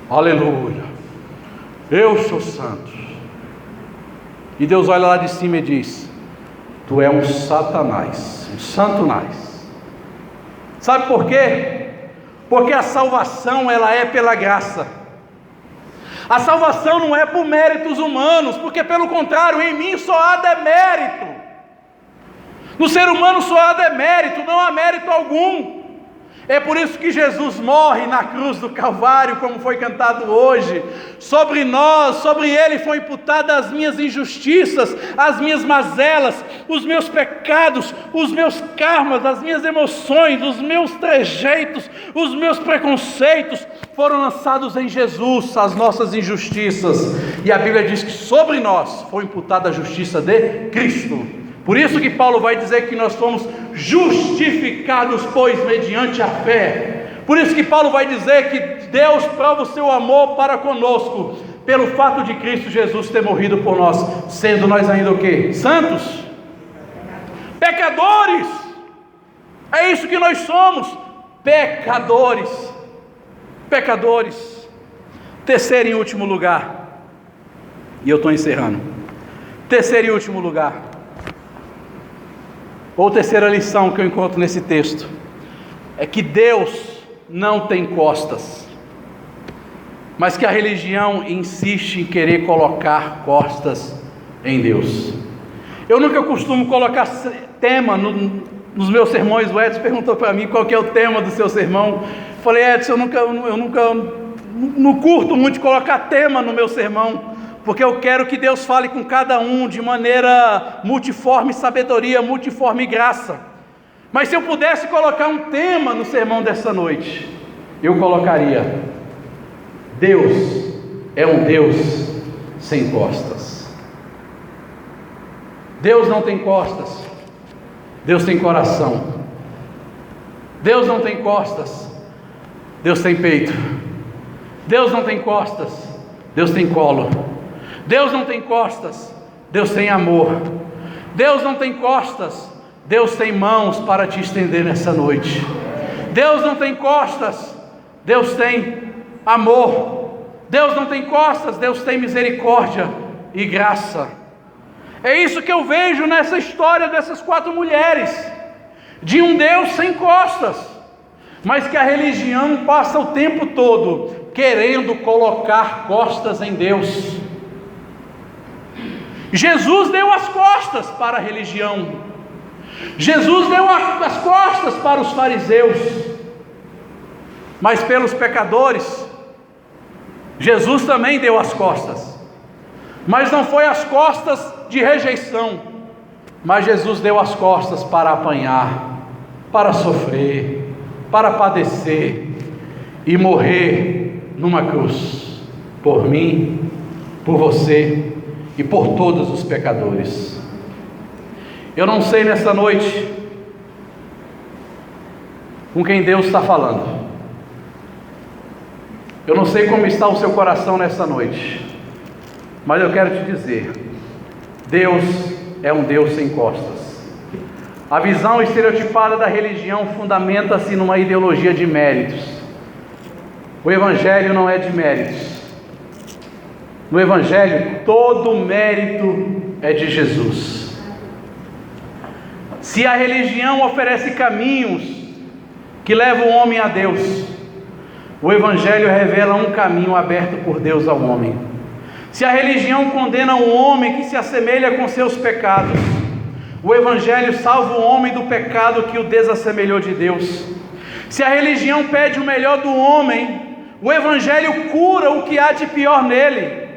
aleluia, eu sou santo. E Deus olha lá de cima e diz: tu é um satanás, um santonás. Sabe por quê? Porque a salvação ela é pela graça. A salvação não é por méritos humanos, porque pelo contrário, em mim só há demérito. No ser humano só há demérito, não há mérito algum. É por isso que Jesus morre na cruz do Calvário, como foi cantado hoje. Sobre nós, sobre Ele foi imputada as minhas injustiças, as minhas mazelas, os meus pecados, os meus karmas, as minhas emoções, os meus trejeitos, os meus preconceitos, foram lançados em Jesus, as nossas injustiças. E a Bíblia diz que sobre nós foi imputada a justiça de Cristo. Por isso que Paulo vai dizer que nós fomos justificados, pois, mediante a fé. Por isso que Paulo vai dizer que Deus prova o seu amor para conosco, pelo fato de Cristo Jesus ter morrido por nós, sendo nós ainda o quê? Santos? Pecadores! É isso que nós somos, pecadores. Pecadores. Terceiro e último lugar, e eu estou encerrando. Terceiro e último lugar, ou terceira lição que eu encontro nesse texto, é que Deus não tem costas, mas que a religião insiste em querer colocar costas em Deus. Eu nunca costumo colocar tema nos meus sermões. O Edson perguntou para mim qual que é o tema do seu sermão. Eu falei: Edson, eu não curto muito colocar tema no meu sermão, porque eu quero que Deus fale com cada um de maneira multiforme sabedoria, multiforme graça. Mas se eu pudesse colocar um tema no sermão dessa noite, eu colocaria: Deus é um Deus sem costas. Deus não tem costas, Deus tem coração. Deus não tem costas, Deus tem peito. Deus não tem costas, Deus tem colo. Deus não tem costas, Deus tem amor. Deus não tem costas, Deus tem mãos para te estender nessa noite. Deus não tem costas, Deus tem amor. Deus não tem costas, Deus tem misericórdia e graça. É isso que eu vejo nessa história dessas 4 mulheres, de um Deus sem costas, mas que a religião passa o tempo todo querendo colocar costas em Deus. Jesus deu as costas para a religião, Jesus deu as costas para os fariseus, mas pelos pecadores, Jesus também deu as costas, mas não foi as costas de rejeição, mas Jesus deu as costas para apanhar, para sofrer, para padecer e morrer numa cruz, por mim, por você e por todos os pecadores. Eu não sei nessa noite com quem Deus está falando. Eu não sei como está o seu coração nessa noite, mas eu quero te dizer: Deus é um Deus sem costas. A visão estereotipada da religião fundamenta-se numa ideologia de méritos. O Evangelho não é de méritos. No Evangelho, todo mérito é de Jesus. Se a religião oferece caminhos que levam o homem a Deus, o Evangelho revela um caminho aberto por Deus ao homem. Se a religião condena um homem que se assemelha com seus pecados, o Evangelho salva o homem do pecado que o desassemelhou de Deus. Se a religião pede o melhor do homem, o Evangelho cura o que há de pior nele,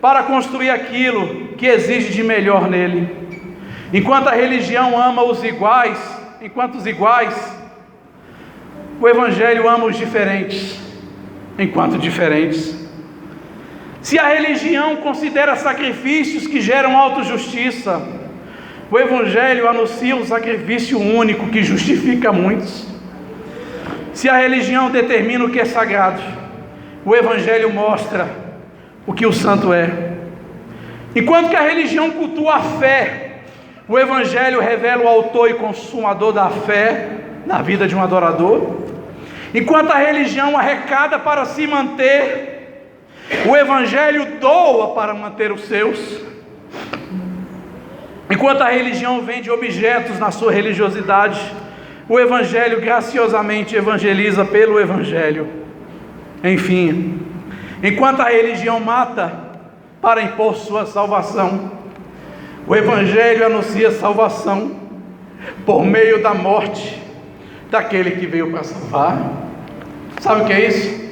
para construir aquilo que exige de melhor nele. Enquanto a religião ama os iguais, o Evangelho ama os diferentes, enquanto diferentes. Se a religião considera sacrifícios que geram autojustiça, o Evangelho anuncia um sacrifício único que justifica muitos. Se a religião determina o que é sagrado, o Evangelho mostra o que o santo é. Enquanto que a religião cultua a fé, o Evangelho revela o autor e consumador da fé na vida de um adorador. Enquanto a religião arrecada para se manter, o Evangelho doa para manter os seus. Enquanto a religião vende objetos na sua religiosidade, o Evangelho graciosamente evangeliza pelo Evangelho. Enfim, Enquanto a religião mata para impor sua salvação, o Evangelho anuncia salvação por meio da morte daquele que veio para salvar. Sabe o que é isso?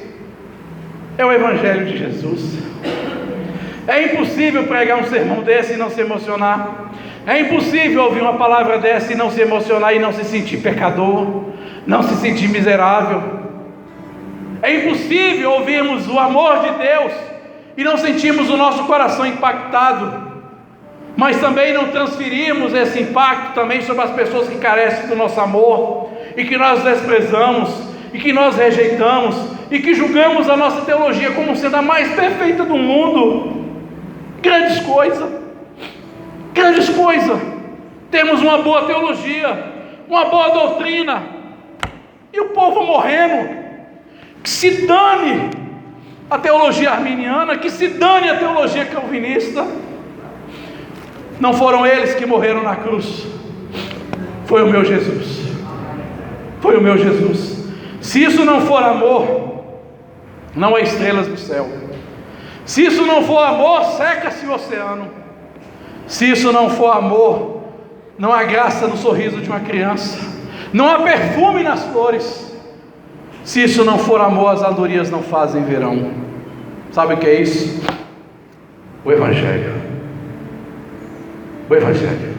É o Evangelho de Jesus. É impossível pregar um sermão desse e não se emocionar. É impossível ouvir uma palavra dessa e não se emocionar e não se sentir pecador, não se sentir miserável. É impossível ouvirmos o amor de Deus e não sentirmos o nosso coração impactado, mas também não transferirmos esse impacto também sobre as pessoas que carecem do nosso amor e que nós desprezamos e que nós rejeitamos e que julgamos a nossa teologia como sendo a mais perfeita do mundo. Grandes coisas. Temos uma boa teologia, uma boa doutrina, e o povo morrendo. Que se dane a teologia arminiana, que se dane a teologia calvinista. Não foram eles que morreram na cruz, foi o meu Jesus. Foi o meu Jesus. Se isso não for amor, não há estrelas no céu. Se isso não for amor, seca-se o oceano. Se isso não for amor, não há graça no sorriso de uma criança, não há perfume nas flores. Se isso não for amor, as andorinhas não fazem verão. Sabe o que é isso? O Evangelho. O Evangelho.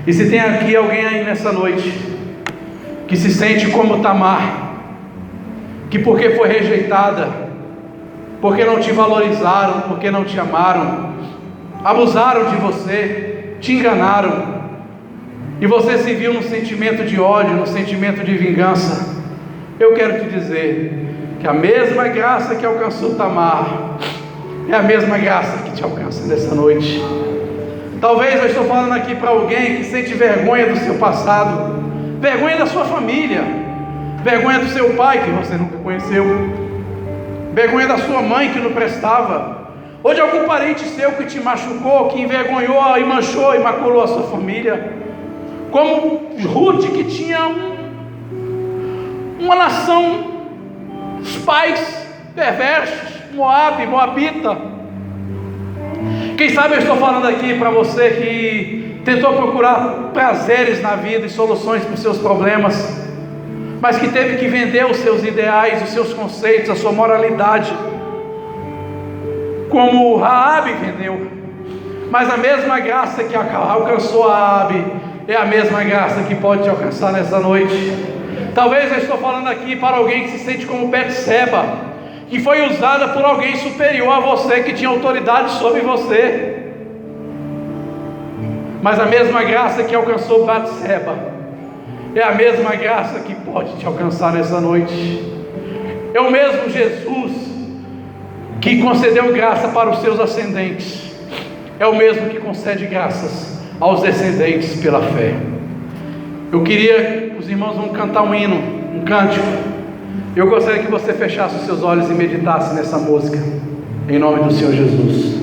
E se tem aqui alguém aí nessa noite que se sente como Tamar, que porque foi rejeitada, porque não te valorizaram, porque não te amaram, abusaram de você, te enganaram, e você se viu num sentimento de ódio, num sentimento de vingança, eu quero te dizer que a mesma graça que alcançou Tamar é a mesma graça que te alcança nessa noite. Talvez eu estou falando aqui para alguém que sente vergonha do seu passado, vergonha da sua família, vergonha do seu pai que você nunca conheceu, vergonha da sua mãe que não prestava, ou de algum parente seu que te machucou, que envergonhou e manchou e maculou a sua família, como Ruth, que tinha uma nação, os pais perversos, Moabita. Quem sabe eu estou falando aqui para você que tentou procurar prazeres na vida e soluções para os seus problemas, mas que teve que vender os seus ideais, os seus conceitos, a sua moralidade, como Raabe vendeu. Mas a mesma graça que alcançou Raabe é a mesma graça que pode te alcançar nessa noite. Talvez eu estou falando aqui para alguém que se sente como Betseba, que foi usada por alguém superior a você, que tinha autoridade sobre você. Mas a mesma graça que alcançou Betseba é a mesma graça que pode te alcançar nessa noite. É o mesmo Jesus que concedeu graça para os seus ascendentes, é o mesmo que concede graças aos descendentes pela fé. Eu queria que os irmãos vão cantar um hino, um cântico. Eu gostaria que você fechasse os seus olhos e meditasse nessa música, em nome do Senhor Jesus.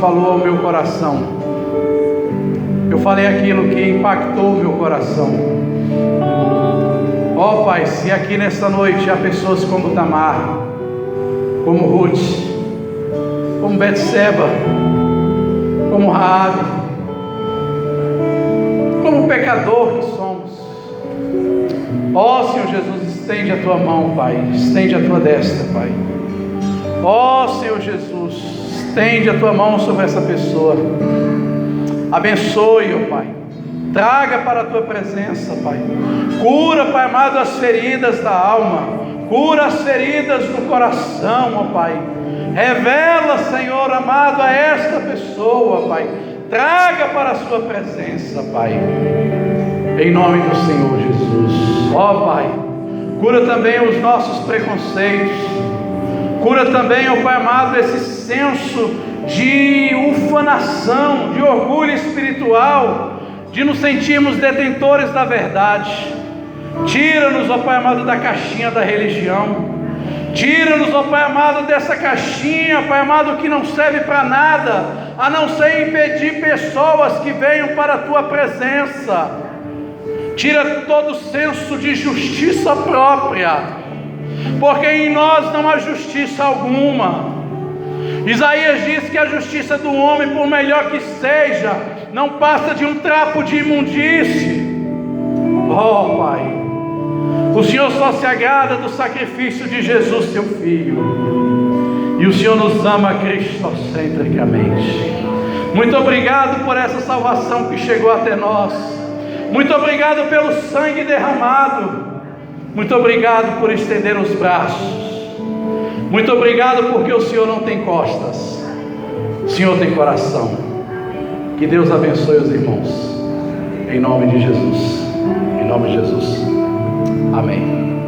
falou ao meu coração. Eu falei aquilo que impactou o meu coração. Ó Pai, se aqui nesta noite há pessoas como Tamar, como Ruth, como Betseba, como Raabe, como pecador que somos, ó Senhor Jesus, estende a tua mão, Pai, estende a tua destra, Pai. Ó Senhor Jesus, estende a tua mão sobre essa pessoa, abençoe, ó Pai, traga para a tua presença, Pai, cura, Pai amado, as feridas da alma, cura as feridas do coração, ó Pai, revela, Senhor amado, a esta pessoa, Pai, traga para a sua presença, Pai, em nome do Senhor Jesus. Ó Pai, cura também os nossos preconceitos, cura também, ó Pai amado, esse senso de ufanação, de orgulho espiritual, de nos sentirmos detentores da verdade. Tira-nos, ó Pai amado, da caixinha da religião. Tira-nos, ó Pai amado, dessa caixinha, Pai amado, que não serve para nada, a não ser impedir pessoas que venham para a tua presença. Tira todo o senso de justiça própria, porque em nós não há justiça alguma. Isaías diz que a justiça do homem, por melhor que seja, não passa de um trapo de imundície. Oh Pai, o Senhor só se agrada do sacrifício de Jesus, seu Filho, e o Senhor nos ama cristocentricamente. Muito obrigado por essa salvação que chegou até nós. Muito obrigado pelo sangue derramado. Muito obrigado por estender os braços. Muito obrigado porque o Senhor não tem costas, o Senhor tem coração. Que Deus abençoe os irmãos, em nome de Jesus, em nome de Jesus, amém.